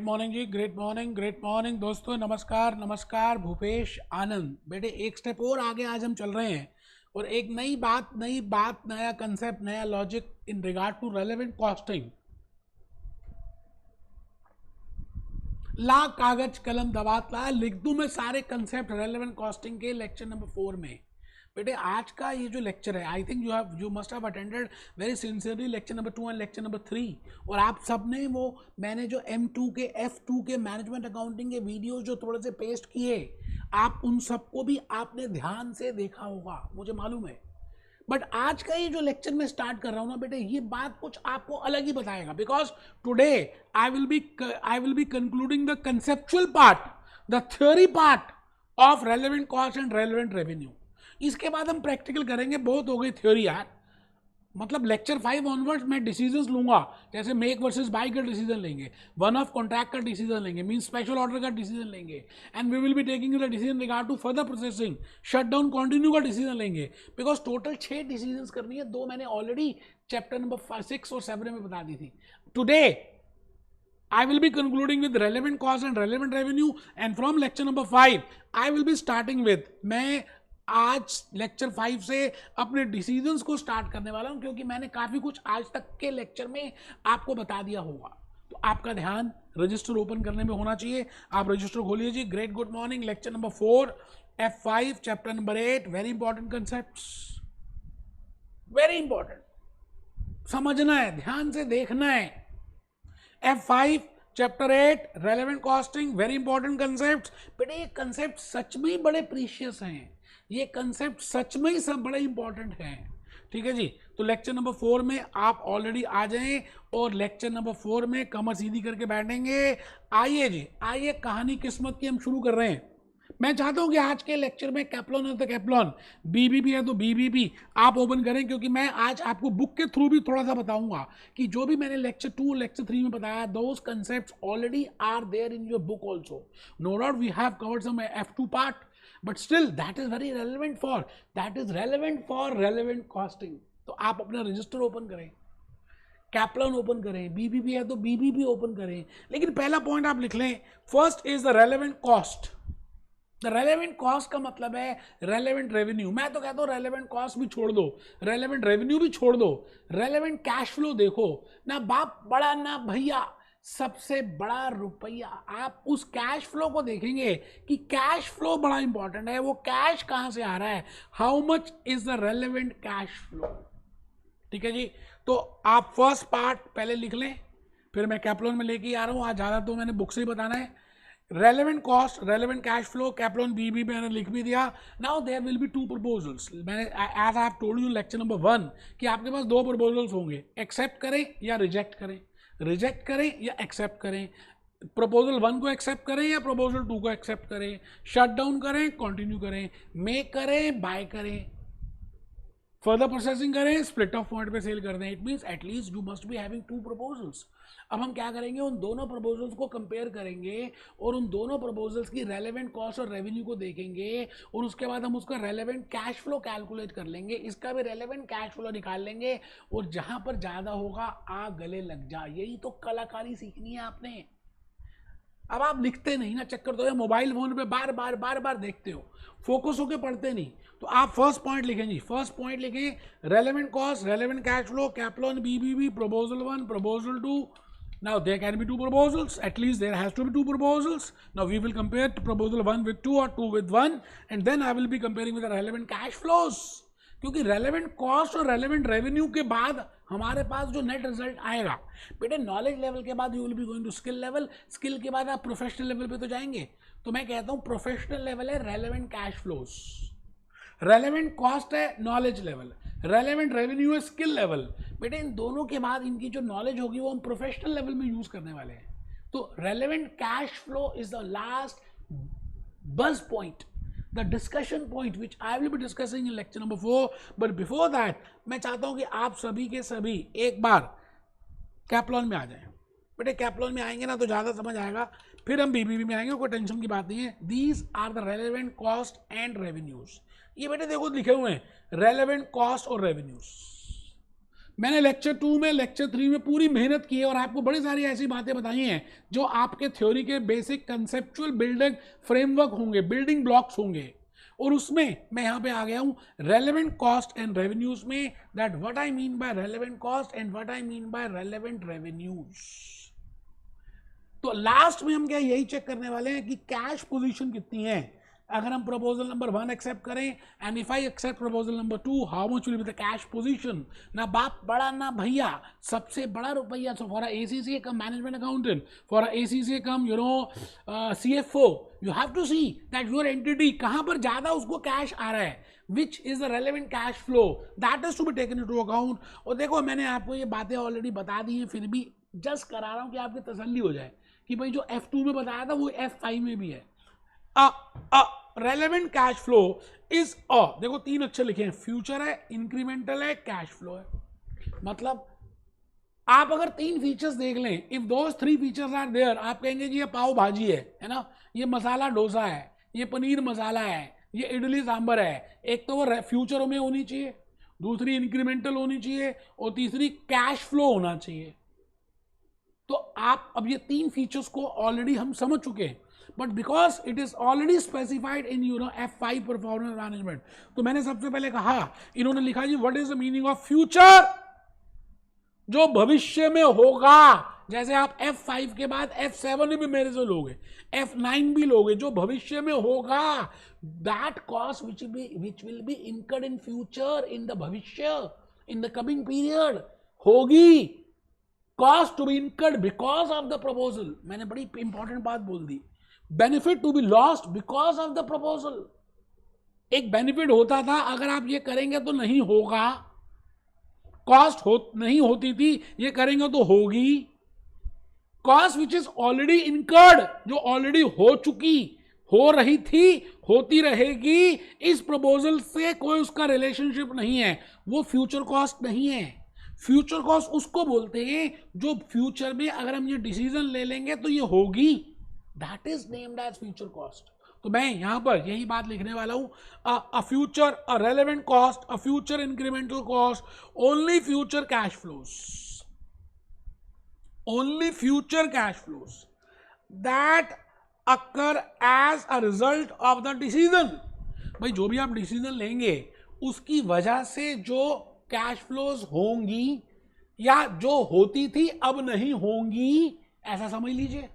Morning जी, great morning दोस्तों, नमस्कार नमस्कार। भूपेश आनंद बेटे, एक स्टेप और आगे आज हम चल रहे हैं और एक नई बात नया कंसेप्ट, नया logic in regard to relevant costing. ला कागज कलम दवात ला, लिख दूं मैं सारे कंसेप्ट रेलेवेंट कॉस्टिंग के लेक्चर नंबर 4 में। बेटे आज का ये जो लेक्चर है, I think you must have attended very sincerely lecture number 2 and lecture number 3, और आप सब ने वो मैंने जो M2 के F2 के मैनेजमेंट अकाउंटिंग के वीडियोस जो थोड़े से पेस्ट किए, आप उन सबको भी आपने ध्यान से देखा होगा, मुझे मालूम है। बट आज का ये जो लेक्चर मैं स्टार्ट कर रहा हूं ना बेटे, ये बात कुछ आपको अलग ही बताएगा, because today I will be concluding the conceptual part, the theory part of relevant cost and relevant revenue. इसके बाद हम प्रैक्टिकल करेंगे। बहुत हो गई थ्योरी यार, मतलब लेक्चर 5 ऑनवर्ड्स मैं डिसीजंस लूंगा, जैसे मेक वर्सेस बाय का डिसीजन लेंगे, वन ऑफ कॉन्ट्रैक्ट का डिसीजन लेंगे, मीन स्पेशल ऑर्डर का डिसीजन लेंगे, and we will be taking the decision regard to further processing, shut down continue का डिसीजन लेंगे, बिकॉज टोटल 6 डिसीजंस करनी है। 2 मैंने ऑलरेडी चैप्टर नंबर 6 और 7 में बता दी थी। Today I will be concluding with relevant cost and relevant revenue, and from lecture number 5 I will be starting with, मैं आज लेक्चर 5 से अपने डिसीजंस को स्टार्ट करने वाला हूं, क्योंकि मैंने काफी कुछ आज तक के लेक्चर में आपको बता दिया होगा। तो आपका ध्यान रजिस्टर ओपन करने में होना चाहिए। आप रजिस्टर खोलिए जी। Great good morning, lecture number 4 F5 chapter number 8, very important concepts, very important, समझना है, ध्यान से देखना है। F5 chapter 8 relevant costing, very important concept. बेटे ये कंसेप्ट सच में ही बड़े प्रीशियस हैं, ये कंसेप्ट सच में ही सब बड़े इंपॉर्टेंट हैं। ठीक है जी। तो लेक्चर नंबर 4 में आप ऑलरेडी आ जाएं और लेक्चर नंबर 4 में कमर सीधी करके बैठेंगे। आइए जी, आइए, कहानी किस्मत की हम शुरू कर रहे हैं। मैं चाहता हूं कि आज के लेक्चर में कैप्लॉन है तो कैप्लॉन, बीबीपी है तो बीबीपी आप ओपन करें, क्योंकि मैं आज आपको बुक के थ्रू भी थोड़ा सा बताऊंगा कि जो भी मैंने लेक्चर 2 लेक्चर 3 में बताया, those concepts already are there in your book also. No doubt we have covered some F2 part, but still that is very relevant for relevant costing. तो आप अपना रजिस्टर ओपन करें, कैप्लॉन ओपन करें, BBP है तो BBP open करें। लेकिन पहला पॉइंट आप लिख लें, first is the relevant cost. The relevant cost का मतलब है रेलेवेंट रेवेन्यू। मैं तो कहता हूं रेलेवेंट कॉस्ट भी छोड़ दो, रेलेवेंट रेवेन्यू भी छोड़ दो, रेलेवेंट कैश फ्लो देखो ना, बाप बड़ा ना भैया, सबसे बड़ा रुपया। आप उस कैश फ्लो को देखेंगे कि कैश फ्लो बड़ा इंपॉर्टेंट है, वो कैश कहां से आ रहा है, how much is the relevant cash flow. ठीक है जी। तो आप फर्स्ट पार्ट पहले लिख लें, फिर मैं कैप्लॉन में लेके आ रहा हूं। आज ज्यादा तो मैंने बुक से ही बताना है। Relevant cost, relevant cash flow, Kaplan BB मैंने लिख भी दिया। Now there will be 2 proposals. मैंने as I have told you lecture number 1 कि आपके पास 2 प्रपोजल्स होंगे, एक्सेप्ट करें या रिजेक्ट करें, रिजेक्ट करें या एक्सेप्ट करें, प्रपोजल 1 को एक्सेप्ट करें या प्रपोजल 2 को एक्सेप्ट करें, शट डाउन करें, कंटिन्यू करें, मेक करें, बाय करें, फर्दर प्रोसेसिंग करें, स्प्लिट ऑफ पॉइंट पे सेल कर दें। It means at least you must be having 2 proposals. अब हम क्या करेंगे, उन दोनों प्रपोजल्स को कंपेयर करेंगे और उन दोनों प्रपोजल्स की रेलेवेंट कॉस्ट और रेवेन्यू को देखेंगे, और उसके बाद हम उसका रेलेवेंट कैश फ्लो कैलकुलेट कर लेंगे, इसका भी रेलेवेंट कैश फ्लो निकाल लेंगे, और जहां पर ज्यादा होगा आ गले लग जा। यही तो कलाकारी सीखनी है आपने। अब आप लिखते नहीं ना, चक्कर तो है मोबाइल फोन पे बार बार देखते हो, फोकस होके पढ़ते नहीं। तो आप फर्स्ट पॉइंट लिखें जी, फर्स्ट पॉइंट लिखें relevant cost, relevant cash flow, Kaplan BBB, proposal 1, proposal 2। Now there can be 2 proposals, at least there has to be 2 proposals. Now we will compare proposal 1 with 2 or 2 with 1, and then I will be comparing with the relevant cash flows. क्योंकि relevant cost और relevant revenue के बाद हमारे पास जो net result आएगा, बेटे knowledge level के बाद you will be going to skill level, skill के बाद आप प्रोफेशनल लेवल पे तो जाएंगे। तो मैं कहता हूं प्रोफेशनल लेवल है relevant cash flows, relevant cost है नॉलेज लेवल, रेलेवेंट रेवेन्यू है स्किल लेवल। बेटे इन दोनों के बाद इनकी जो नॉलेज होगी वो हम प्रोफेशनल लेवल में यूज करने वाले हैं। तो relevant cash flow is the last बज point, the discussion point which I will be discussing in lecture number 4, but before that मैं चाहता हूं कि आप सभी के सभी एक बार कैप्लॉन में आ जाएं। बेटे कैप्लॉन में आएंगे ना तो ज़्यादा समझ आएगा, फिर हम बीबीबी में आएंगे, कोई टेंशन की बात नहीं है। These are the relevant cost and revenues. ये बेटे देखो लिखे हुए हैं रेलेवेंट कॉस्ट और रेवेन्यूज। मैंने लेक्चर 2 में, लेक्चर 3 में पूरी मेहनत की है और आपको बड़ी सारी ऐसी बातें बताई हैं जो आपके थ्योरी के बेसिक कंसेप्चुअल बिल्डिंग फ्रेमवर्क होंगे, बिल्डिंग ब्लॉक्स होंगे। और उसमें मैं यहाँ पे आ गया हूँ रेलेवेंट कॉस्ट एंड रेवेन्यूज में, that what I mean by relevant cost and what I mean by relevant revenues. तो लास्ट में हम क्या यही चेक करने वाले हैं कि कैश पोजीशन कितनी है। अगर हम प्रपोजल नंबर 1 एक्सेप्ट करें and if I accept proposal number 2, how much will be the cash position. ना बाप बड़ा ना भैया, सबसे बड़ा रुपया। So for ACCA cum management accountant, for ACCA cum CFO, you have to see that your entity कहां पर ज्यादा उसको कैश आ रहा है, which is the relevant cash flow, that is to be taken into account. और देखो मैंने आपको ये बातें ऑलरेडी बता दी हैं, फिर भी जस्ट करा रहा हूं कि आपकी तसल्ली हो जाए कि भाई जो F2 में बताया था वो F5 में भी है। रेलेवेंट कैश फ्लो इज देखो 3 अक्षर लिखे हैं, फ्यूचर है, इंक्रीमेंटल है, कैश फ्लो है। मतलब आप अगर 3 फीचर्स देख लें, if those 3 features are there, आप कहेंगे कि ये पाव भाजी है ना, ये मसाला डोसा है, ये पनीर मसाला है, ये इडली सांभर है। एक तो वो फ्यूचर में होनी चाहिए, दूसरी इंक्रीमेंटल होनी चाहिए और तीसरी कैश फ्लो होना चाहिए। तो आप अब ये 3 फीचर्स को ऑलरेडी हम समझ चुके हैं, but because it is already specified in F5 performance management, तो मैंने सबसे पहले कहा, इन्होंने लिखा जी what is the meaning of future, जो भविष्य में होगा। जैसे आप F5 के बाद F7 भी मेरे से लोगे, F9 भी लोगे, जो भविष्य में होगा, that cost which will be incurred in future, in the भविष्य, इन द कमिंग पीरियड होगी। Cost to be incurred because of the proposal, मैंने बड़ी इंपॉर्टेंट बात बोल दी। Benefit to be lost because of the proposal, एक benefit होता था, अगर आप ये करेंगे तो नहीं होगा, कॉस्ट नहीं होती थी, ये करेंगे तो होगी। Cost which is already incurred, जो ऑलरेडी हो चुकी, हो रही थी, होती रहेगी, इस प्रपोजल से कोई उसका रिलेशनशिप नहीं है, वो फ्यूचर कॉस्ट नहीं है। फ्यूचर कॉस्ट उसको बोलते हैं जो फ्यूचर में अगर हम ये डिसीजन ले लेंगे तो ये होगी, that is named as future cost. तो मैं यहां पर यही बात लिखने वाला हूं, a future, a relevant cost, a future incremental cost, only future cash flows, only future cash flows that occur as a result of the decision. भाई जो भी आप डिसीजन लेंगे उसकी वजह से जो कैश फ्लोज होंगी या जो होती थी अब नहीं होंगी, ऐसा समझ लीजिए,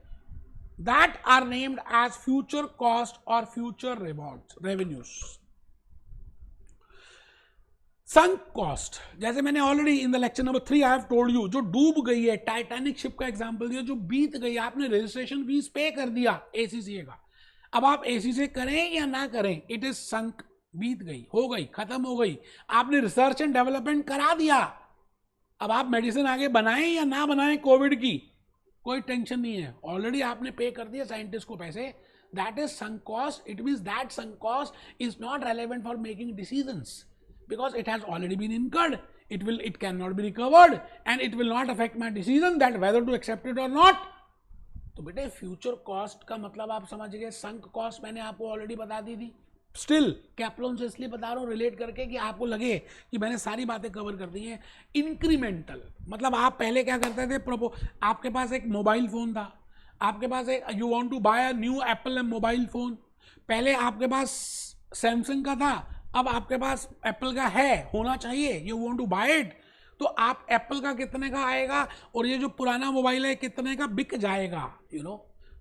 that are named as future cost और फ्यूचर रेवेन्यूज। संक कॉस्ट, जैसे मैंने already in the lecture number 3 I have told you, जो डूब गई है, टाइटैनिक शिप का एग्जांपल दिया, जो बीत गई, आपने रजिस्ट्रेशन फीस पे कर दिया ACCA का, अब आप ACCA करें या ना करें, इट इज संक, बीत गई, हो गई, खत्म हो गई। आपने रिसर्च एंड डेवलपमेंट करा दिया, अब आप मेडिसिन आगे बनाएं या ना बनाएं कोविड की, कोई टेंशन नहीं है, ऑलरेडी आपने पे कर दिया साइंटिस्ट को पैसे, that is sunk cost. It means that sunk cost is not relevant for making decisions because it has already been incurred, it cannot be recovered and it will not affect my decision that whether to accept it or not। तो बेटे future cost का मतलब आप समझ गए, sunk cost मैंने आपको already बता दी थी, स्टिल कैप्लॉन से इसलिए बता रहा हूँ रिलेट करके कि आपको लगे कि मैंने सारी बातें कवर कर दी हैं। इंक्रीमेंटल मतलब आप पहले क्या करते थे, आपके पास एक मोबाइल फोन था, आपके पास एक you want to buy a new Apple mobile phone, पहले आपके पास सैमसंग का था, अब आपके पास एप्पल का है, होना चाहिए, you want to buy it, तो आप एप्पल का कितने का आएगा और ये जो पुराना मोबाइल है कितने का बिक जाएगा, you know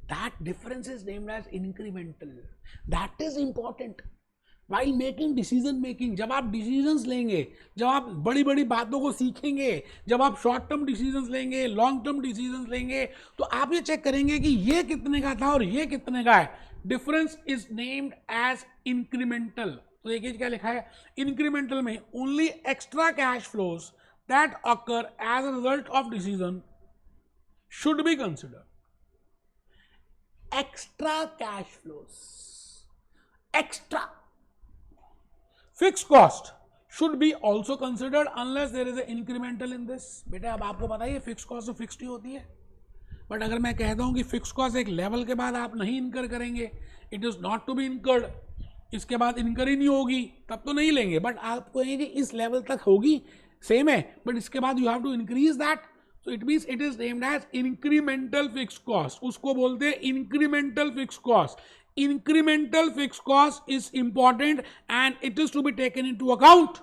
that difference is named as incremental. That is important while making decision making. जब आप डिसीजंस लेंगे, जब आप बड़ी बड़ी बातों को सीखेंगे, जब आप शॉर्ट टर्म डिसीजंस लेंगे, लॉन्ग टर्म डिसीजंस लेंगे, तो आप ये चेक करेंगे कि ये कितने का था और ये कितने का है। Difference is named as incremental. तो देखिए क्या लिखा है, इंक्रीमेंटल में only extra cash flows that occur as a result of decision should be considered. Extra cash flows, extra fixed cost should be also considered unless there is a incremental in this. बेटा अब आपको पता है fixed cost तो fixed ही होती है, but अगर मैं कहता हूं कि फिक्स्ड कॉस्ट एक लेवल के बाद आप नहीं इनकर करेंगे, it is not to be incurred, इसके बाद इनकर ही नहीं होगी, तब तो नहीं लेंगे, बट आपको ये इस लेवल तक होगी, सेम है, बट इसके बाद you have to increase that, so it means it is named as incremental fix cost, उसको बोलते हैं incremental fix cost. Incremental fix cost is important and it is to be taken into account.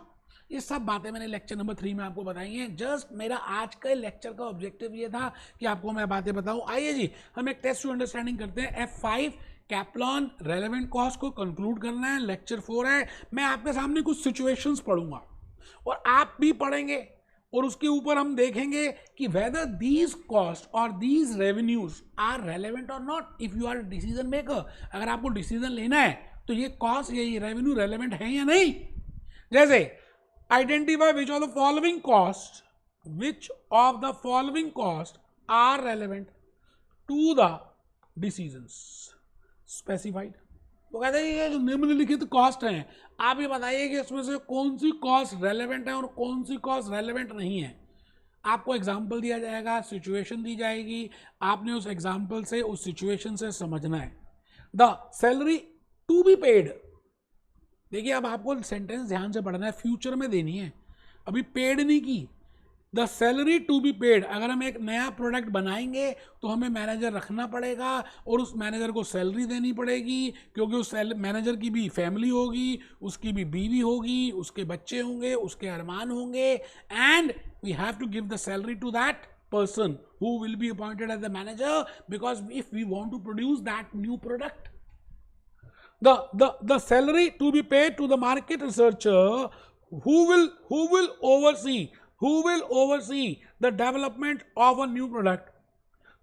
ये सब बातें मैंने lecture number 3 में आपको बताई हैं. जस्ट मेरा आज का लेक्चर का ऑब्जेक्टिव ये था कि आपको मैं बातें बताऊं. आइए जी, हम एक टेस्ट टू अंडरस्टैंडिंग करते हैं. F5 कैप्लॉन रेलेवेंट कॉस्ट को कंक्लूड करना है. लेक्चर 4 है. मैं आपके सामने कुछ सिचुएशंस पढ़ूंगा और आप भी पढ़ेंगे और उसके ऊपर हम देखेंगे कि वेदर दीज कॉस्ट और दीज रेवेन्यूज आर रेलेवेंट और not. If you are decision maker, अगर आपको डिसीजन लेना है तो ये कॉस्ट या ये रेवेन्यू रेलेवेंट है या नहीं. जैसे identify which of the following costs are relevant to the decisions specified. वो कहते हैं ये जो निम्नलिखित कॉस्ट हैं, आप ये बताइए कि इसमें से कौन सी कॉस्ट रेलेवेंट है और कौन सी कॉस्ट रेलेवेंट नहीं है. आपको एग्जाम्पल दिया जाएगा, सिचुएशन दी जाएगी, आपने उस एग्जाम्पल से उस सिचुएशन से समझना है. The salary to be paid, देखिए अब आपको सेंटेंस ध्यान से पढ़ना है, फ्यूचर में देनी है, अभी पेड नहीं की. The salary to be paid, अगर हम एक नया प्रोडक्ट बनाएंगे तो हमें मैनेजर रखना पड़ेगा और उस मैनेजर को सैलरी देनी पड़ेगी, क्योंकि उस मैनेजर की भी फैमिली होगी, उसकी भी बीवी होगी, उसके बच्चे होंगे, उसके अरमान होंगे, and we have to give the salary to that person who will be appointed as the manager, because if we want to produce that new product. The salary to be paid to the market researcher who will oversee the development of a new product.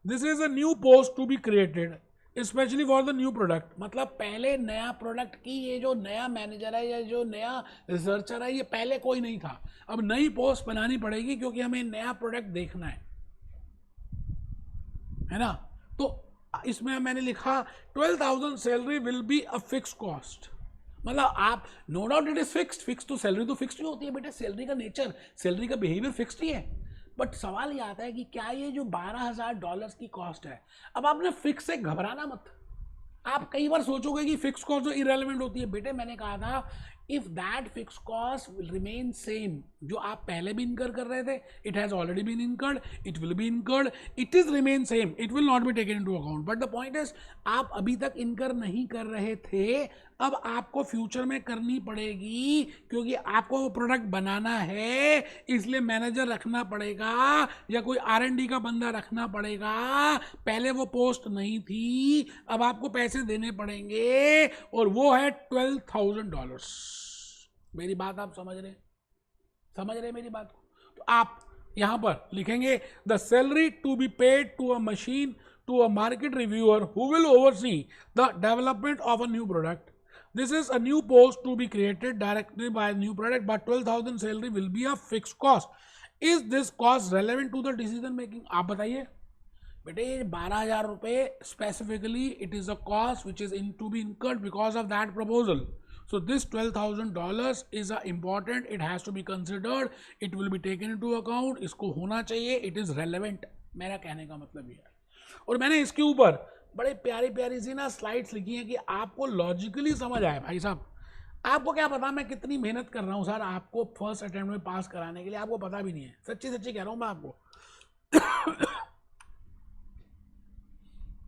This is a new post to be created especially for the new product. मतलब पहले नया product की ये जो नया manager है या जो नया रिसर्चर है, ये पहले कोई नहीं था, अब नई पोस्ट बनानी पड़ेगी क्योंकि हमें नया प्रोडक्ट देखना है ना. तो इसमें मैंने लिखा 12,000 salary will be a fix cost. मतलब आप no doubt it is fixed. Fix तो सैलरी तो फिक्स्ड ही होती है बेटा, सैलरी का नेचर, सैलरी का बिहेवियर फिक्स्ड ही है. बट सवाल ये आता है कि क्या ये जो $12,000 की कॉस्ट है, अब आपने फिक्स से घबराना मत. आप कई बार सोचोगे कि फिक्स कॉस्ट जो इरेलेवेंट होती है, बेटे मैंने कहा था if that fix cost will remain same, जो आप पहले भी इनकर कर रहे थे, it has already been incurred, it will be incurred, it is remain same, it will not be taken into account. But the point is आप अभी तक इनकर नहीं कर रहे थे, अब आपको फ्यूचर में करनी पड़ेगी क्योंकि आपको वो प्रोडक्ट बनाना है, इसलिए मैनेजर रखना पड़ेगा या कोई R&D का बंदा रखना पड़ेगा. पहले वो पोस्ट नहीं थी, अब आपको पैसे देने पड़ेंगे और वो है $12,000. मेरी बात आप समझ रहे मेरी बात को. तो आप यहां पर लिखेंगे the salary to be paid to a machine to a market reviewer who will oversee the development of a new product. This is a new post to be created directly by a new product, but 12,000 salary will be a fixed cost. Is this cost relevant to the decision making? आप बताइए बेटे. 12,000 रुपये specifically it is a cost which is to be incurred because of that proposal. So this $12,000 is important. It has to be considered. It will be taken into account. इसको होना चाहिए. It is relevant. मेरा कहने का मतलब ये है. और मैंने इसके ऊपर बड़े प्यारी प्यारी सी ना स्लाइड्स लिखी हैं कि आपको लॉजिकली समझ आए. भाई साहब आपको क्या पता मैं कितनी मेहनत कर रहा हूँ सर आपको फर्स्ट अटेम्प्ट में पास कराने के लिए, आपको पता भी नहीं है. सच्ची सच्ची कह रहा हूँ मैं आपको.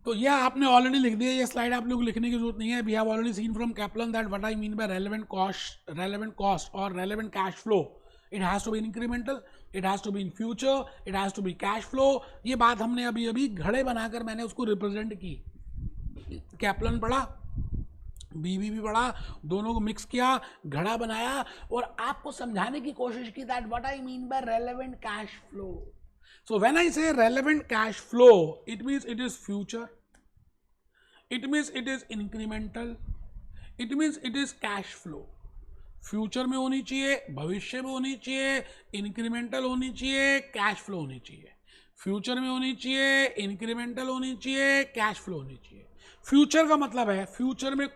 तो यह आपने ऑलरेडी लिख दिया, ये स्लाइड आप लोग लिखने की जरूरत नहीं है. We have already seen from Kaplan that what I mean by relevant cost और relevant cash flow. It has to be incremental, it has to be in future, it has to be cash flow. ये बात हमने अभी अभी घड़े बनाकर मैंने उसको रिप्रेजेंट की. कैप्लन पढ़ा, बीबी भी पढ़ा, दोनों को मिक्स किया, घड़ा बनाया और आपको समझाने की कोशिश की that what I mean by relevant cash flow. So when I say relevant cash flow, it means it is future, it means it is incremental, it means it is cash flow. Future में होनी चाहिए, भविष्य में होनी चाहिए, incremental होनी चाहिए, cash flow होनी चाहिए. फ्यूचर में होनी चाहिए, इंक्रीमेंटल होनी चाहिए, कैश फ्लो होनी चाहिए. फ्यूचर का मतलब है फ्यूचर में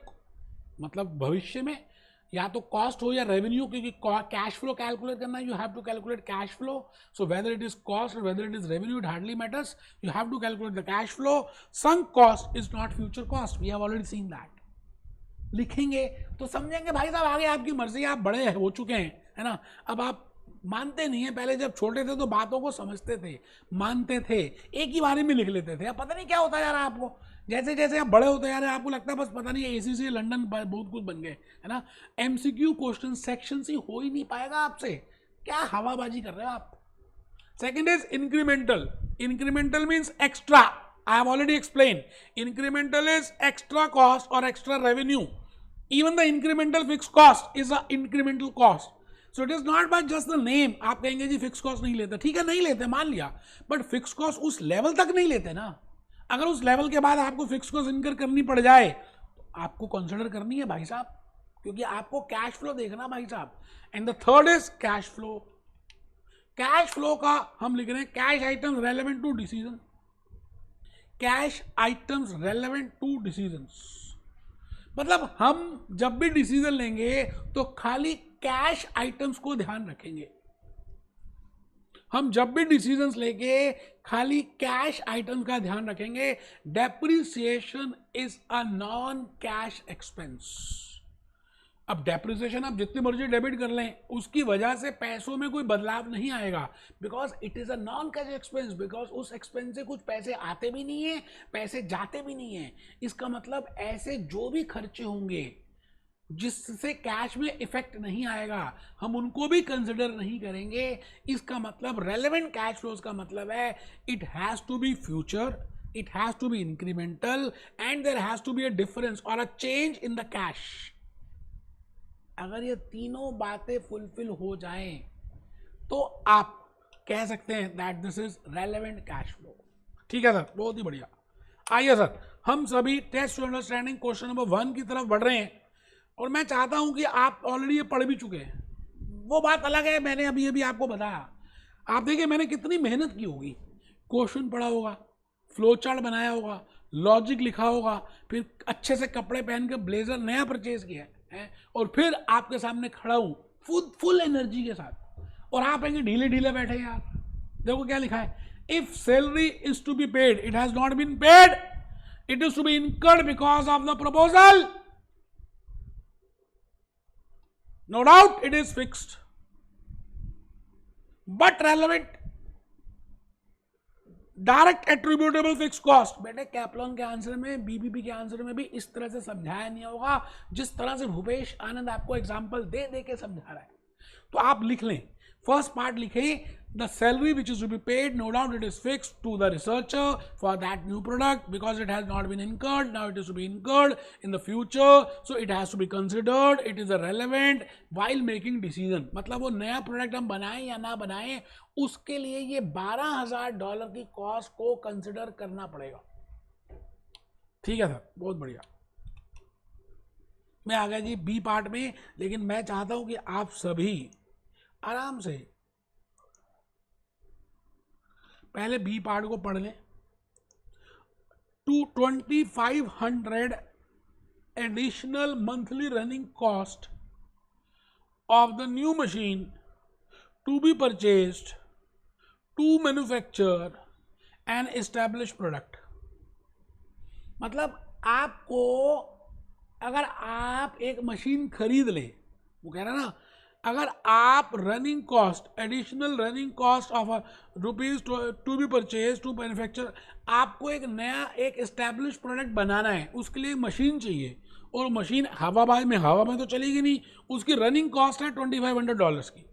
मतलब भविष्य में या तो कॉस्ट हो या रेवेन्यू, क्योंकि कैश फ्लो कैलकुलेट करना है, you have to calculate cash flow. So whether it is cost और whether it is revenue, it hardly matters, you have to calculate the cash flow. Sunk cost is not future cost, we have already seen that. लिखेंगे तो समझेंगे भाई साहब, आगे आपकी मर्जी, आप बड़े हो चुके हैं, है ना. अब आप मानते नहीं है। पहले जब छोटे थे तो बातों को समझते थे, मानते थे, एक ही बारे में लिख लेते थे। अब पता नहीं क्या होता जा रहा है आपको, जैसे जैसे आप बड़े होते जा रहे हैं आपको लगता है बस पता नहीं एसी से लंदन बहुत कुछ बन गए, है ना। एमसीक्यू क्वेश्चन सेक्शन से हो ही नहीं पाएगा आपसे, क्या हवाबाजी कर रहे हो आप। Second is incremental. Incremental means extra. I have already explained. Incremental is extra cost or extra revenue. Even the incremental fixed cost is a incremental cost. So it is not by just the name. आप कहेंगे जी fix cost नहीं लेते, ठीक है नहीं लेते मान लिया, बट फिक्स कॉस्ट उस लेवल तक नहीं लेते ना। अगर उस लेवल के बाद आपको फिक्स कॉस्ट इनकर करनी पड़ जाए तो आपको कंसिडर करनी है भाई साहब, क्योंकि आपको कैश फ्लो देखना भाई साहब। And the third is cash flow. Cash flow का हम लिख रहे हैं cash items relevant to decision. Cash items relevant to decisions मतलब हम जब भी डिसीजन लेंगे तो खाली कैश आइटम्स को ध्यान रखेंगे। हम जब भी डिसीजंस लेंगे खाली कैश आइटम का ध्यान रखेंगे। Depreciation is a non cash expense. अब डेप्रिसिएशन आप जितनी मर्जी डेबिट कर लें उसकी वजह से पैसों में कोई बदलाव नहीं आएगा, because it is a non cash expense. Because उस एक्सपेंस से कुछ पैसे आते भी नहीं है, पैसे जाते भी नहीं है। इसका मतलब ऐसे जो भी खर्चे होंगे जिससे कैश में इफेक्ट नहीं आएगा हम उनको भी कंसिडर नहीं करेंगे। इसका मतलब रेलेवेंट कैश फ्लोज का मतलब है it has to be future, it has to be incremental and there has to be a difference और a change in the cash. अगर ये तीनों बातें फुलफिल हो जाएं तो आप कह सकते हैं that this is relevant cash flow. ठीक है सर, बहुत ही बढ़िया। आइए सर, हम सभी test to understanding question number 1 की तरफ बढ़ रहे हैं और मैं चाहता हूं कि आप ऑलरेडी ये पढ़ भी चुके हैं, वो बात अलग है, मैंने अभी अभी आपको बताया। आप देखिए मैंने कितनी मेहनत की होगी, क्वेश्चन पढ़ा होगा, फ्लो चार्ट बनाया होगा, लॉजिक लिखा होगा, फिर अच्छे से कपड़े पहन के ब्लेजर नया परचेज किया है और फिर आपके सामने खड़ा हूं फुल एनर्जी के साथ और आप कहेंगे ढीले ढीले बैठे यार। देखो क्या लिखा है, if salary is to be paid it has not been paid, it is to be incurred because of the proposal, no doubt it is fixed but relevant। Direct attributable fixed cost, बेटे Kaplan के answer में, BBP के answer में भी इस तरह से समझाया नहीं होगा जिस तरह से भूपेश आनंद आपको एग्जांपल दे दे के समझा रहा है। तो आप लिख लें, फर्स्ट पार्ट लिखें the salary which is to be paid, no doubt it is fixed to the researcher for that new product because it has not been incurred, now it is to be incurred in the future, so it has to be considered, it is a relevant while making decision। मतलब वो नया product हम बनाएं या ना बनाएं उसके लिए ये $12,000 की कॉस्ट को कंसिडर करना पड़ेगा। ठीक है सर, बहुत बढ़िया। मैं आ गया जी बी पार्ट में, लेकिन मैं चाहता हूं कि आप सभी आराम से पहले बी पार्ट को पढ़ लें। 2500 additional monthly running cost of the new machine to be purchased to manufacture and establish product. मतलब आपको अगर आप एक मशीन खरीद ले, वो कह रहा ना, अगर आप running cost, additional running cost of rupees to be purchase to manufacture, आपको एक नया एक एस्टैब्लिश प्रोडक्ट बनाना है, उसके लिए मशीन चाहिए और मशीन हवा में तो चलेगी नहीं, उसकी रनिंग कॉस्ट है $2500 की।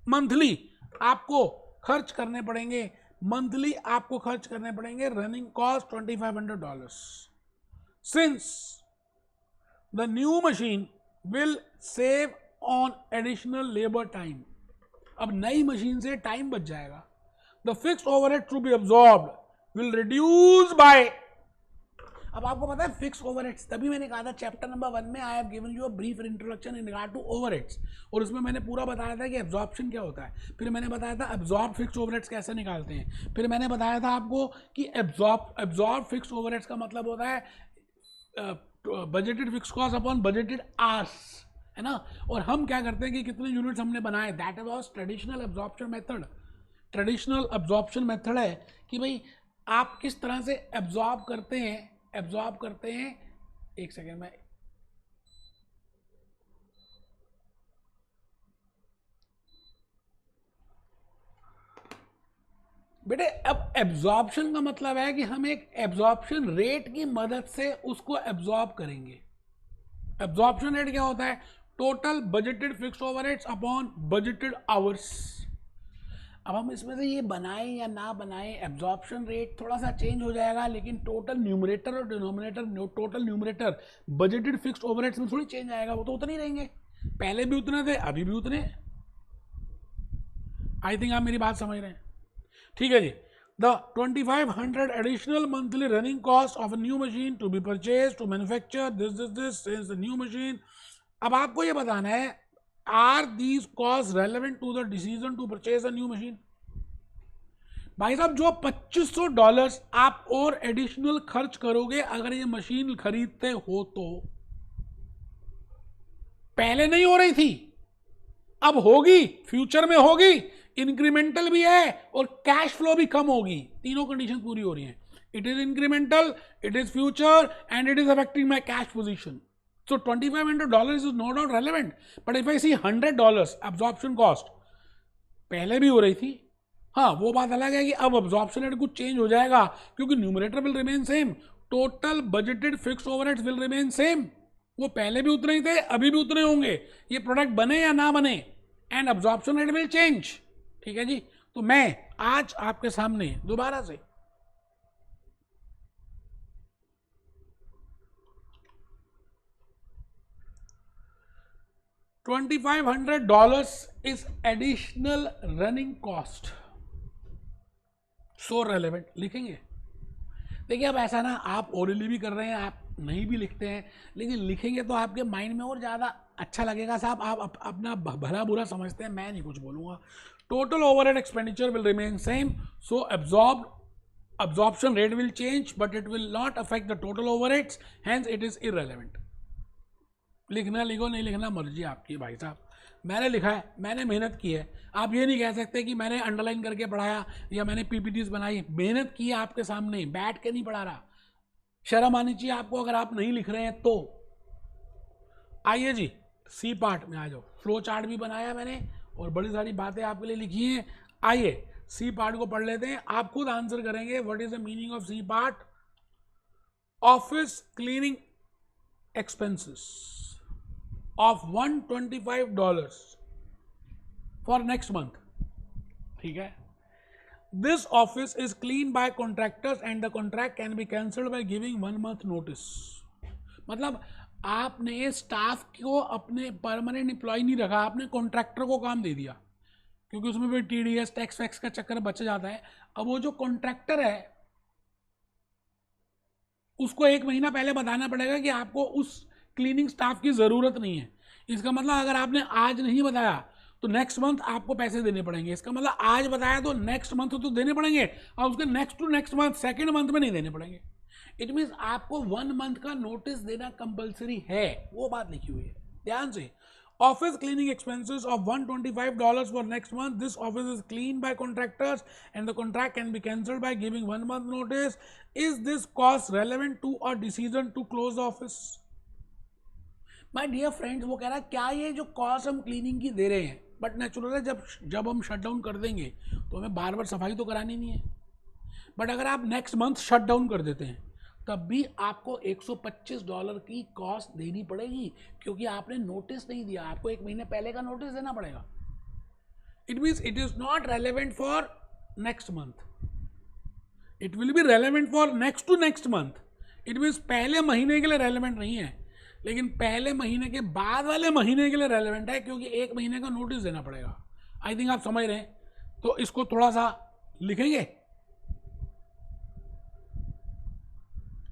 मंथली आपको खर्च करने पड़ेंगे, मंथली आपको खर्च करने पड़ेंगे running cost $2500। Since the new machine will save on additional labour time, अब नई मशीन से टाइम बच जाएगा। The fixed overhead to be absorbed will reduce by, अब आपको पता है फिक्स ओवरहेड्स, तभी मैंने कहा था चैप्टर नंबर 1 में I have given you a brief introduction in regard to overheads, और उसमें मैंने पूरा बताया था कि एब्जॉर्प्शन क्या होता है, फिर मैंने बताया था एब्जॉर्ब फिक्स ओवरहेड्स कैसे निकालते हैं, फिर मैंने बताया था आपको कि एब्जॉर्ब फिक्स ओवरहेड्स का मतलब होता है budgeted fix cost upon budgeted hours, है ना। और हम क्या करते हैं कि कितने यूनिट्स हमने बनाए, that is was traditional absorption method. Traditional absorption method है कि भाई आप किस तरह से एब्जॉर्ब करते हैं। एक सेकेंड में, बेटे अब एब्जॉर्प्शन का मतलब है कि हम एक एब्जॉर्प्शन रेट की मदद से उसको एब्जॉर्ब करेंगे। एब्जॉर्प्शन रेट क्या होता है? Total budgeted fixed overheads upon budgeted hours. अब हम इसमें से ये बनाएं या ना बनाएं, एब्जॉर्प्शन रेट थोड़ा सा चेंज हो जाएगा, लेकिन टोटल न्यूमरेटर और denominator, total numerator budgeted fixed overheads में थोड़ी चेंज आएगा, वो तो उतने ही रहेंगे, पहले भी उतने थे अभी भी उतने। आई थिंक आप मेरी बात समझ रहे हैं। ठीक है जी। The 2500 additional monthly running cost of a new machine to be purchase to manufacture this is the new machine. अब आपको ये बताना है, are these cost relevant to the decision to purchase a new machine? भाई साहब, जो $2500 आप और एडिशनल खर्च करोगे अगर ये मशीन खरीदते हो तो, पहले नहीं हो रही थी, अब होगी, फ्यूचर में होगी, इंक्रीमेंटल भी है और कैश फ्लो भी कम होगी, तीनों कंडीशन पूरी हो रही हैं। It is incremental, it is future and it is affecting my cash position. So $2500 is no doubt relevant, but if I see $100 absorption cost, पहले भी हो रही थी, हाँ वो बात अलग है कि अब absorption रेट कुछ चेंज हो जाएगा क्योंकि numerator will remain same, total budgeted fixed overheads will remain same, वो पहले भी उतने ही थे अभी भी उतने होंगे, ये प्रोडक्ट बने या ना बने, and absorption rate will change. ठीक है जी। तो मैं आज आपके सामने दोबारा से $2500 is additional running cost, so relevant लिखेंगे। देखिए अब ऐसा ना, आप ओरली भी कर रहे हैं, आप नहीं भी लिखते हैं, लेकिन लिखेंगे तो आपके माइंड में और ज़्यादा अच्छा लगेगा। साहब आप अपना भला बुरा समझते हैं, मैं नहीं कुछ बोलूँगा। Total overhead expenditure will remain same, so absorption rate will change but it will not affect the total overheads, hence it is irrelevant। लिखना लिखो, नहीं लिखना मर्जी आपकी भाई साहब, मैंने लिखा है, मैंने मेहनत की है। आप ये नहीं कह सकते कि मैंने अंडरलाइन करके पढ़ाया या मैंने पीपीटीज बनाई, मेहनत की है आपके सामने, बैठ के नहीं पढ़ा रहा। शर्म आनी चाहिए आपको अगर आप नहीं लिख रहे हैं तो। आइए जी, सी पार्ट में आ जाओ। फ्लो चार्ट भी बनाया मैंने और बड़ी सारी बातें आपके लिए लिखी हैं। आइए सी पार्ट को पढ़ लेते हैं, आप खुद आंसर करेंगे। What is the meaning of C part? Office cleaning expenses of $125 for next month। ठीक है। This office is cleaned by contractors and the contract can be cancelled by giving 1 month notice। मतलब आपने staff को अपने permanent employ नहीं रखा, आपने contractor को काम दे दिया, क्योंकि उसमें भी TDS टैक्स वैक्स का चक्कर बच जाता है। अब वो जो कॉन्ट्रैक्टर है उसको 1 महीना पहले बताना पड़ेगा कि आपको उस क्लीनिंग स्टाफ की ज़रूरत नहीं है। इसका मतलब अगर आपने आज नहीं बताया तो नेक्स्ट मंथ आपको पैसे देने पड़ेंगे। इसका मतलब आज बताया तो नेक्स्ट मंथ तो देने पड़ेंगे, और उसके next to next month, second month में नहीं देने पड़ेंगे। इट मीन्स आपको 1 मंथ का नोटिस देना कंपलसरी है, वो बात लिखी हुई है ध्यान से। Office cleaning expenses of $125 for next month. This office is cleaned by contractors and the contract can be cancelled by giving 1 month notice. Is this cost relevant to a decision to close the office? My dear friends, वो कह रहा है क्या ये जो cost हम cleaning की दे रहे हैं, बट नेचुरल है जब हम शट डाउन कर देंगे तो हमें बार बार सफाई तो करानी नहीं है। बट अगर आप नेक्स्ट मंथ शट डाउन कर देते हैं तब भी आपको $125 की कॉस्ट देनी पड़ेगी, क्योंकि आपने नोटिस नहीं दिया, आपको 1 महीने पहले का नोटिस देना पड़ेगा। It means it is not relevant for next month, it will be relevant for next to next month. It means पहले महीने के लिए रेलेवेंट नहीं है, लेकिन पहले महीने के बाद वाले महीने के लिए रेलेवेंट है, क्योंकि 1 महीने का नोटिस देना पड़ेगा। आई थिंक आप समझ रहे हैं, तो इसको थोड़ा सा लिखेंगे,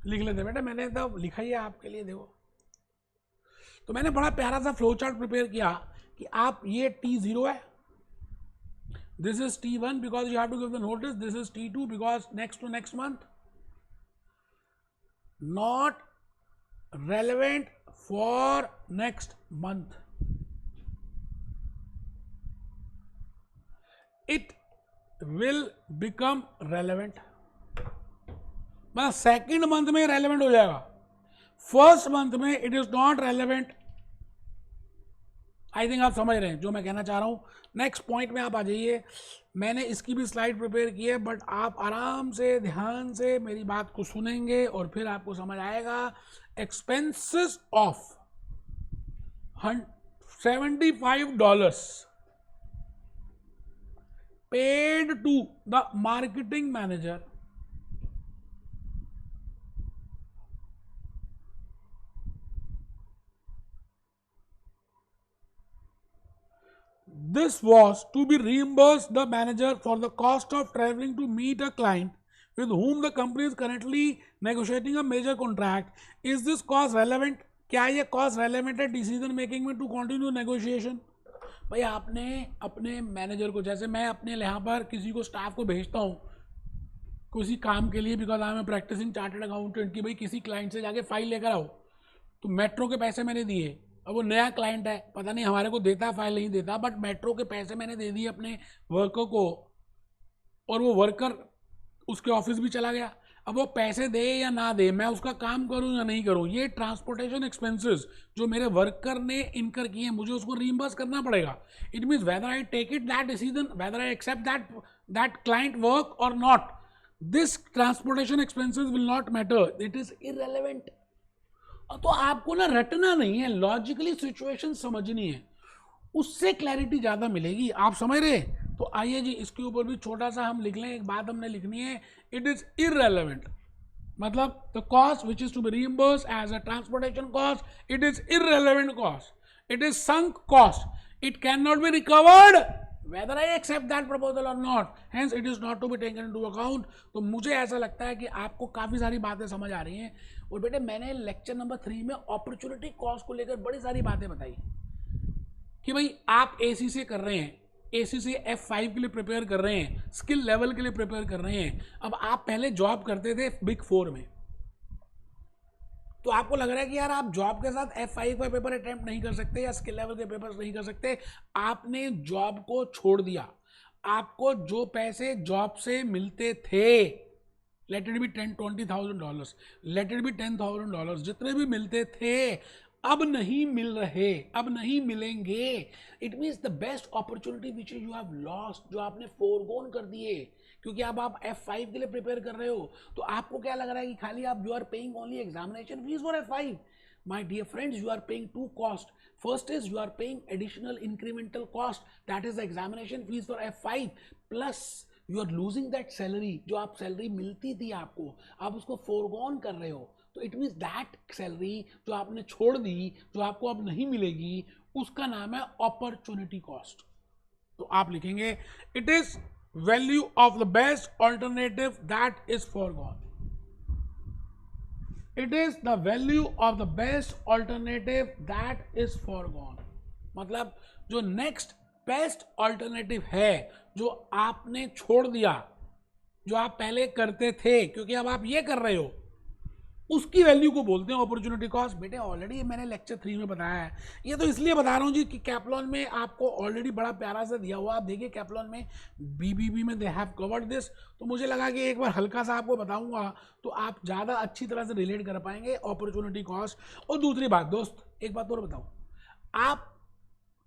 लिख लेते बेटा, मैंने तो लिखा ही है आपके लिए। देखो तो मैंने बड़ा प्यारा सा फ्लो चार्ट प्रिपेयर किया कि आप ये T0 है, this is T1 because you have to give the notice, this is T2 because next to next month, not relevant for next month, it will become relevant। मतलब second month में relevant हो जाएगा, first month में it is not relevant, I think आप समझ रहे हैं जो मैं कहना चाह रहा हूँ। नेक्स्ट पॉइंट में आप आ जाइए। मैंने इसकी भी स्लाइड प्रिपेयर की है, बट आप आराम से ध्यान से मेरी बात को सुनेंगे और फिर आपको समझ आएगा। Expenses of $75 paid to the marketing manager This was to be reimbursed the manager for the cost of traveling to meet a client with whom the company is currently negotiating a major contract. Is this cost relevant? क्या ये cost relevant है decision making में to continue negotiation? भाई आपने अपने manager को, जैसे मैं अपने यहाँ पर किसी को स्टाफ को भेजता हूँ किसी काम के लिए, because I am practising chartered accountant, कि भाई किसी क्लाइंट से जाके फाइल लेकर आओ, तो मेट्रो के पैसे मैंने दिए। अब वो नया क्लाइंट है, पता नहीं हमारे को देता फाइल नहीं देता, बट मेट्रो के पैसे मैंने दे दिए अपने वर्कर को, और वो वर्कर उसके ऑफिस भी चला गया। अब वो पैसे दे या ना दे, मैं उसका काम करूं या नहीं करूं, ये ट्रांसपोर्टेशन एक्सपेंसेस जो मेरे वर्कर ने इनकर किए मुझे उसको रीइंबर्स करना पड़ेगा। It means whether I take it that decision, whether I accept that client work और not, this transportation expenses will not matter, it is irrelevant. तो आपको ना रटना नहीं है, लॉजिकली सिचुएशन समझनी है, उससे क्लैरिटी ज्यादा मिलेगी। आप समझ रहे? तो आइए जी इसके ऊपर भी छोटा सा हम लिख लें, एक बात हमने लिखनी है, इट इज इररेलेवेंट, मतलब the cost which is to be reimbursed as a transportation cost, it is irrelevant cost, it is sunk cost, it can not be recovered whether I accept that proposal or not, hence it is not to be taken into account। तो मुझे ऐसा लगता है कि आपको काफ़ी सारी बातें समझ आ रही हैं। और बेटे मैंने लेक्चर नंबर 3 में अपॉर्चुनिटी कॉस्ट को लेकर बड़ी सारी बातें बताई कि भाई आप एसी से कर रहे हैं, एसी से F5 के लिए प्रिपेयर कर रहे हैं, स्किल लेवल के लिए प्रिपेयर कर रहे हैं। अब आप पहले जॉब करते थे बिग 4 में, तो आपको लग रहा है कि यार आप जॉब के साथ F5 का पेपर अटेम्प्ट नहीं कर सकते या स्किल लेवल के पेपर्स नहीं कर सकते, आपने जॉब को छोड़ दिया। आपको जो पैसे जॉब से मिलते थे, let it be $20,000, let it be $10,000, जितने भी मिलते थे अब नहीं मिल रहे, अब नहीं मिलेंगे। It means the best opportunity which you have lost, जो आपने फोरगोन कर दिए, क्योंकि अब आप F5 के लिए प्रिपेयर कर रहे हो। तो आपको क्या लग रहा है कि खाली आप you are paying only examination fees for F5? My dear friends, you are paying two costs. First is you are paying additional incremental cost, that is the examination fees for F5, plus you are losing that salary, जो आप salary मिलती थी आपको, आप उसको फोरगोन कर रहे हो। तो इट मीन्स दैट सैलरी जो आपने छोड़ दी, जो आपको अब नहीं मिलेगी, उसका नाम है अपॉर्चुनिटी कॉस्ट। तो आप लिखेंगे it is value of the best alternative that is foregone. It is the value of the best alternative that is foregone, मतलब जो नेक्स्ट बेस्ट ऑल्टरनेटिव है जो आपने छोड़ दिया, जो आप पहले करते थे क्योंकि अब आप ये कर रहे हो, उसकी वैल्यू को बोलते हैं अपॉर्चुनिटी कॉस्ट। बेटे ऑलरेडी मैंने लेक्चर 3 में बताया है, ये तो इसलिए बता रहा हूँ जी कि कैप्लॉन में आपको ऑलरेडी बड़ा प्यारा सा दिया हुआ। आप देखिए कैप्लॉन में बीबीबी में दे हैव कवर्ड दिस, तो मुझे लगा कि एक बार हल्का सा आपको बताऊंगा तो आप ज़्यादा अच्छी तरह से रिलेट कर पाएंगे अपॉर्चुनिटी कॉस्ट। और दूसरी बात दोस्त, एक बात और बताऊँ, आप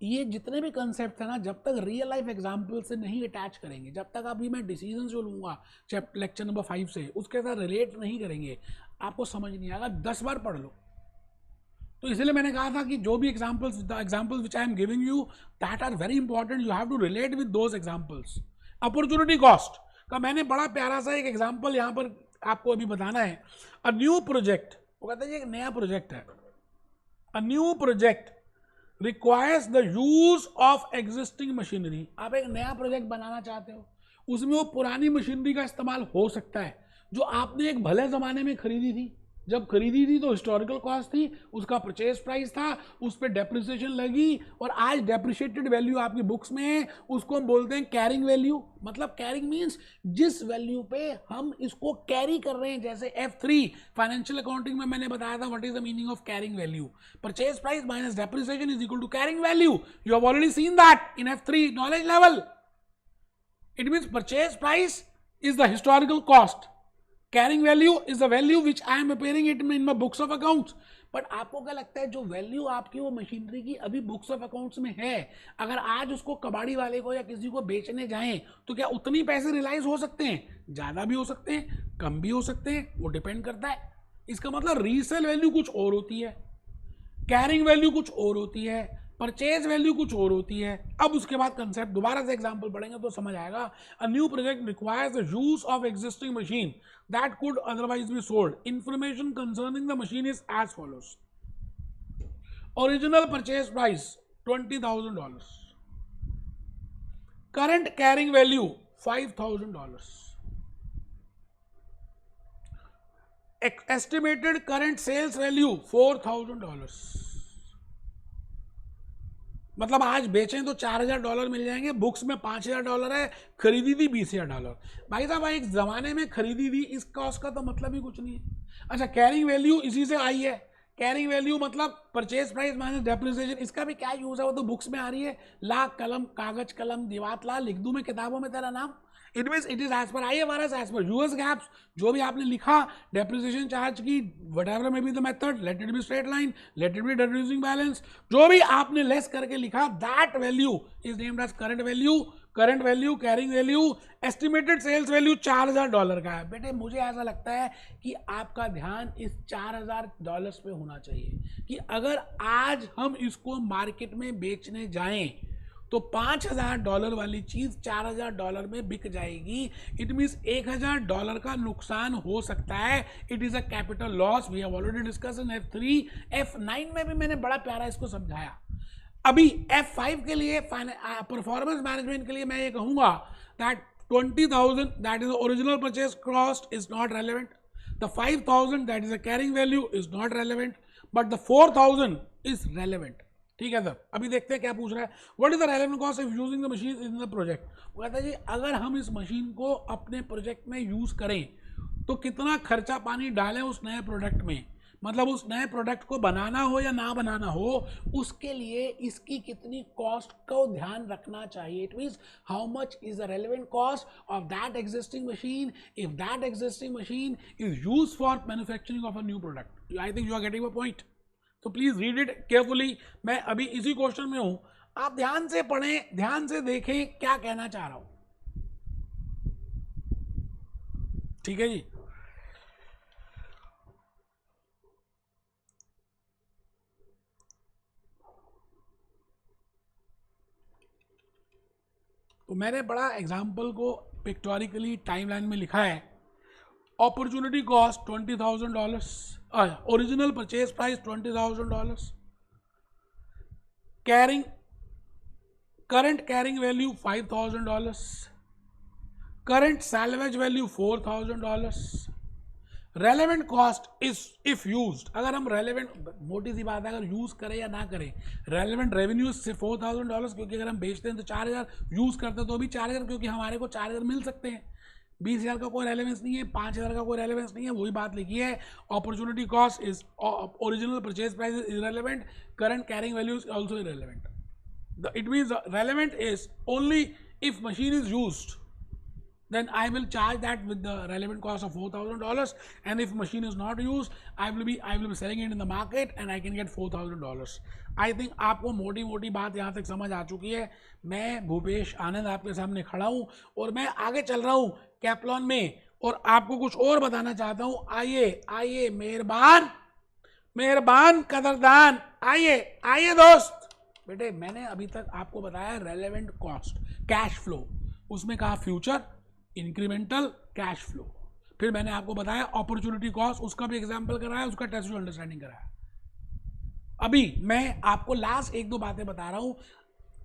ये जितने भी कंसेप्ट है ना, जब तक रियल लाइफ एग्जाम्पल से नहीं अटैच करेंगे, जब तक अभी मैं डिसीजन जो लूँगा लेक्चर नंबर 5 से उसके साथ रिलेट नहीं करेंगे, आपको समझ नहीं आएगा। 10 बार पढ़ लो। तो इसलिए मैंने कहा था कि जो भी examples, the examples which I am giving you that are very important, you have to relate with those examples. Opportunity cost का मैंने बड़ा प्यारा सा एक एग्जाम्पल यहाँ पर आपको अभी बताना है। अ न्यू प्रोजेक्ट, वो कहते हैं ये एक नया प्रोजेक्ट है। अ new project requires the use of existing machinery. आप एक नया प्रोजेक्ट बनाना चाहते हो, उसमें वो पुरानी मशीनरी का इस्तेमाल हो सकता है जो आपने एक भले ज़माने में खरीदी थी। जब खरीदी थी तो हिस्टोरिकल कॉस्ट थी, उसका परचेज प्राइस था, उस पर डेप्रिसिएशन लगी और आज डेप्रिशिएटेड वैल्यू आपकी बुक्स में है, उसको हम बोलते हैं कैरिंग वैल्यू। मतलब कैरिंग मीन्स जिस वैल्यू पे हम इसको कैरी कर रहे हैं। जैसे F3 फाइनेंशियल अकाउंटिंग में मैंने बताया था what is the meaning of carrying value, purchase price minus depreciation is equal to carrying value. You have already seen that in F3 knowledge level. It means purchase price is the historical cost, carrying value is the value which I am appearing it in my books of accounts। But आपको क्या लगता है जो value आपकी वो machinery की अभी books of accounts में है, अगर आज उसको कबाड़ी वाले को या किसी को बेचने जाएं तो क्या उतनी पैसे रियलाइज हो सकते हैं? ज़्यादा भी हो सकते हैं, कम भी हो सकते हैं, वो डिपेंड करता है। इसका मतलब रीसेल वैल्यू कुछ और होती है, कैरिंग वैल्यू कुछ और होती है, परचेज वैल्यू कुछ और होती है। अब उसके बाद कंसेप्ट दोबारा से एग्जांपल पढ़ेंगे तो समझ आएगा। A new project requires the use of existing machine that could otherwise be sold. Information concerning the machine is as follows. Original purchase price $20,000, current carrying value $5,000, estimated current sales value $4,000। मतलब आज बेचें तो $4,000 मिल जाएंगे, books में $5,000 है, खरीदी थी $20,000। भाई साहब एक जमाने में खरीदी थी, इस कॉस्ट का तो मतलब ही कुछ नहीं है। अच्छा, कैरिंग वैल्यू इसी से आई है। कैरिंग वैल्यू मतलब परचेज प्राइस माइनस डेप्रिसिएशन, इसका भी क्या यूज है, वो तो बुक्स में आ रही है। लाख कलम, कागज कलम, दिवात ला, लिख दूं मैं किताबों में तेरा नाम। It mean it is as per IFRS, as per US GAAPs. जो भी आपने लिखा डेप्रिसिएशन चार्ज की, whatever may be the method, let it be straight line, let it be reducing balance, जो भी आपने लेस करके लिखा, that value is named as current value। Current value, carrying value, estimated sales value $4,000 का है। बेटे मुझे ऐसा लगता है कि आपका ध्यान इस $4,000 पे होना चाहिए कि अगर आज हम इसको मार्केट में बेचने जाएं तो $5,000 वाली चीज $4,000 में बिक जाएगी। इट मीन्स $1,000 का नुकसान हो सकता है। It is a capital loss. We have already discuss in F3। F9 में भी मैंने बड़ा प्यारा इसको समझाया। अभी F5 के लिए परफॉर्मेंस मैनेजमेंट के लिए मैं ये कहूंगा that 20,000 that is original purchase cost is not relevant, the 5,000 that is a carrying value is not relevant, but the 4,000 is relevant. ठीक है सर, अभी देखते हैं क्या पूछ रहा है। What is the relevant cost of using the machine in the project. वो कहता है जी अगर हम इस मशीन को अपने प्रोजेक्ट में यूज करें तो कितना खर्चा पानी डालें उस नए प्रोडक्ट में, मतलब उस नए प्रोडक्ट को बनाना हो या ना बनाना हो, उसके लिए इसकी कितनी कॉस्ट को ध्यान रखना चाहिए। It means how much is the relevant cost of that existing machine if that existing machine is use for manufacturing of a new product. I think you are getting a point. तो please read it carefully. मैं अभी इसी question में हूं, आप ध्यान से पढ़ें, ध्यान से देखें क्या कहना चाह रहा हूं। ठीक है जी। तो मैंने बड़ा एग्जाम्पल को पिक्टोरिकली टाइमलाइन में लिखा है। Opportunity cost $20,000, original purchase price $20,000, carrying current carrying value $5,000, current salvage value $4,000, relevant cost is if used. अगर हम रेलेवेंट, मोटी सी बात है, अगर यूज करें या ना करें, रेलेवेंट रेवेन्यू सिर्फ $4,000, क्योंकि अगर हम बेचते हैं तो 4,000, यूज करते हैं तो भी 4,000, क्योंकि हमारे को 4,000 मिल सकते हैं। 20,000 का कोई रेलेवेंस नहीं है, 5,000 का कोई रेलेवेंस नहीं है, वही बात लिखी है। Opportunity cost is original purchase price is irrelevant, current carrying value is also irrelevant. It means relevant is only if machine is used, then I will charge that with the relevant cost of $4,000, and if machine is not used, I will be selling it in the market and I can get $4,000. I think आपको मोटी मोटी बात यहाँ तक समझ आ चुकी है। मैं भूपेश आनंद आपके सामने खड़ा हूँ और मैं आगे चल रहा हूँ कैप्लॉन में और आपको कुछ और बताना चाहता हूँ। आइए आइए, मेहरबान मेहरबान कदरदान, आइए आइए दोस्त। बेटे मैंने अभी तक आपको बताया रेलेवेंट कॉस्ट, कैश फ्लो, उसमें कहा फ्यूचर, इंक्रीमेंटल, कैश फ्लो। फिर मैंने आपको बताया अपॉर्चुनिटी कॉस्ट, उसका भी एग्जांपल कराया, उसका टेस्ट अंडरस्टैंडिंग कराया। अभी मैं आपको लास्ट एक दो बातें बता रहा हूं।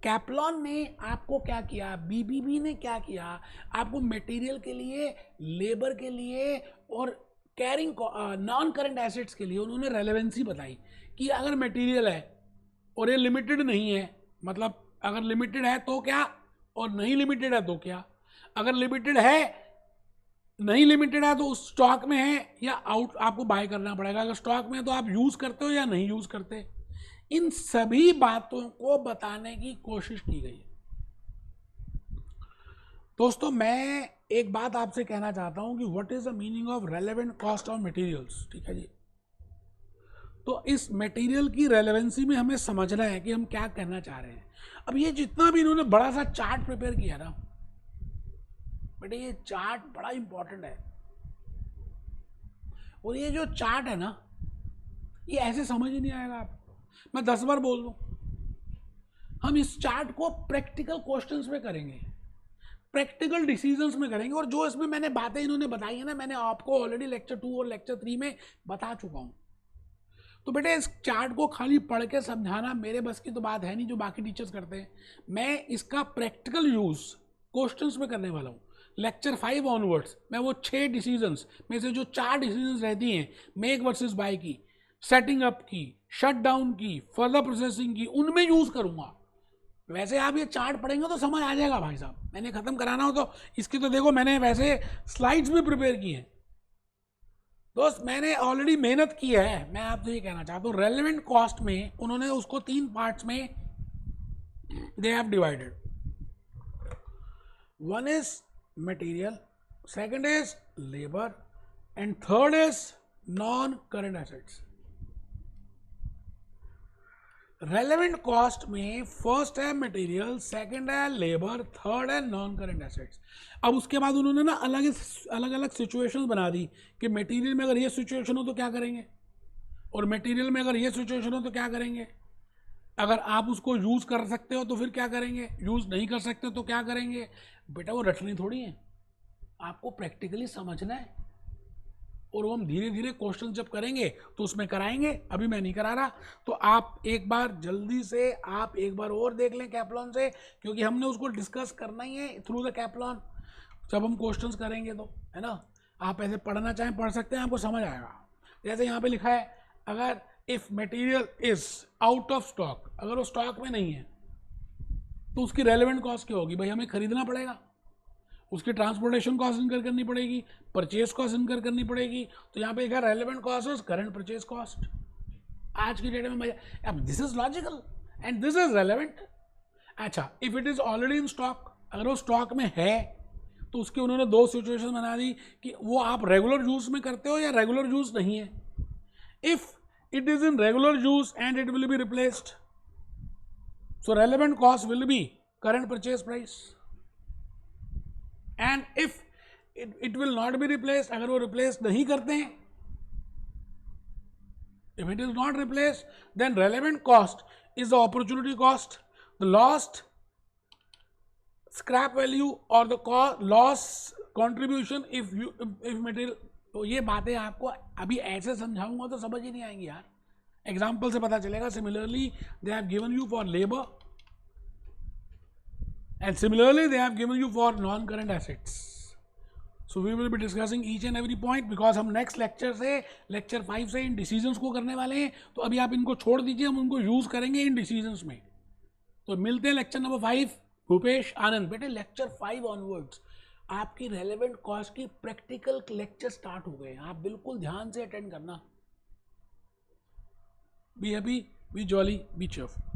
कैप्लॉन ने आपको क्या किया, बीबीबी ने क्या किया, आपको मटेरियल के लिए, लेबर के लिए और कैरिंग नॉन करंट एसेट्स के लिए उन्होंने रेलेवेंसी बताई कि अगर मटेरियल है और ये लिमिटेड नहीं है, मतलब अगर लिमिटेड है तो क्या और नहीं लिमिटेड है तो क्या। अगर लिमिटेड है, नहीं लिमिटेड है तो उस स्टॉक में है या आउट आपको बाय करना पड़ेगा। अगर स्टॉक में है तो आप यूज करते हो या नहीं यूज करते। इन सभी बातों को बताने की कोशिश की गई है। दोस्तों मैं एक बात आपसे कहना चाहता हूं कि what is the meaning of relevant cost of materials. ठीक है जी। तो इस मटेरियल की रेलेवेंसी में हमें समझना है कि हम क्या करना चाह रहे हैं। अब ये जितना भी इन्होंने बड़ा सा चार्ट प्रिपेयर किया ना बेटे, ये चार्ट बड़ा इंपॉर्टेंट है। और ये जो चार्ट है ना, ये ऐसे समझ ही नहीं आएगा आपको। मैं 10 बार बोल दूं, हम इस चार्ट को प्रैक्टिकल क्वेश्चंस में करेंगे, प्रैक्टिकल डिसीजंस में करेंगे। और जो इसमें मैंने बातें इन्होंने बताई है ना, मैंने आपको ऑलरेडी लेक्चर 2 और लेक्चर 3 में बता चुका हूं। तो बेटे इस चार्ट को खाली पढ़ के समझाना मेरे बस की तो बात है नहीं, जो बाकी टीचर्स करते हैं। मैं इसका प्रैक्टिकल यूज क्वेश्चंस में करने वाला हूँ। लेक्चर 5 ऑनवर्ड्स मैं वो 6 डिसीजंस में से जो 4 डिसीजंस रहती हैं, मेक वर्सेस बाय की, सेटिंग अप की, शट डाउन की, फर्दर प्रोसेसिंग की, उनमें यूज करूंगा। वैसे आप ये चार्ट पढ़ेंगे तो समझ आ जाएगा भाई साहब। मैंने खत्म कराना हो तो इसकी तो देखो मैंने वैसे स्लाइड्स भी प्रिपेयर की हैं दोस्त, मैंने ऑलरेडी मेहनत की है। मैं आपसे ये कहना चाहता हूँ, रेलेवेंट कॉस्ट में उन्होंने उसको 3 पार्ट्स में they have divided. One is material, second is labour and third is non current assets. Relevant cost में फर्स्ट है मटेरियल, सेकंड है लेबर, थर्ड है नॉन करंट एसेट्स। अब उसके बाद उन्होंने ना अलग अलग सिचुएशंस बना दी कि मटेरियल में अगर ये सिचुएशन हो तो क्या करेंगे, और मटेरियल में अगर ये सिचुएशन हो तो क्या करेंगे। अगर आप उसको यूज कर सकते हो तो फिर क्या करेंगे, यूज नहीं कर सकते हो तो क्या करेंगे। बेटा वो रटनी थोड़ी है, आपको प्रैक्टिकली समझना है। और वो हम धीरे धीरे क्वेश्चन जब करेंगे तो उसमें कराएंगे, अभी मैं नहीं करा रहा। तो आप एक बार जल्दी से आप एक बार और देख लें कैप्लॉन से, क्योंकि हमने उसको डिस्कस करना ही है थ्रू द कैप्लॉन जब हम क्वेश्चंस करेंगे तो, है ना। आप ऐसे पढ़ना चाहें पढ़ सकते हैं, आपको समझ आएगा। जैसे यहाँ पे लिखा है, अगर if material is out of stock, अगर वो स्टॉक में नहीं है तो उसकी रेलेवेंट कॉस्ट क्या होगी। भाई हमें खरीदना पड़ेगा, उसकी ट्रांसपोर्टेशन कॉस्ट इनकर करनी पड़ेगी, परचेज कॉस्ट इनकर करनी पड़ेगी। तो यहाँ पे लिखा relevant cost is current purchase cost. आज की डेट में अब this is logical and this is relevant. अच्छा, if it is already in stock, अगर वो स्टॉक में है तो उसके उन्होंने 2 सिचुएशन बना दी कि वो आप रेगुलर यूज में करते हो या रेगुलर यूज नहीं है। If it is in regular use and it will be replaced, so relevant cost will be current purchase price. And if it will not be replaced, अगर वो रिप्लेस नहीं करते हैं, if it is not replaced, then relevant cost is the opportunity cost, the lost scrap value और the loss contribution if material. तो ये बातें आपको अभी ऐसे समझाऊंगा तो समझ ही नहीं आएंगी यार, एग्जाम्पल से पता चलेगा। Similarly they have given you for labour and similarly they have given you for non-current assets. So we will be discussing each and every point because हम next lecture से lecture 5 से इन decisions को करने वाले हैं। तो अभी आप इनको छोड़ दीजिए, हम उनको यूज करेंगे इन decisions में। तो मिलते हैं lecture number 5। भूपेश आनंद। बेटे lecture 5 onwards आपकी relevant cost की practical lecture start हो गए, आप बिल्कुल ध्यान से attend करना। Be happy, be jolly, be cheerful।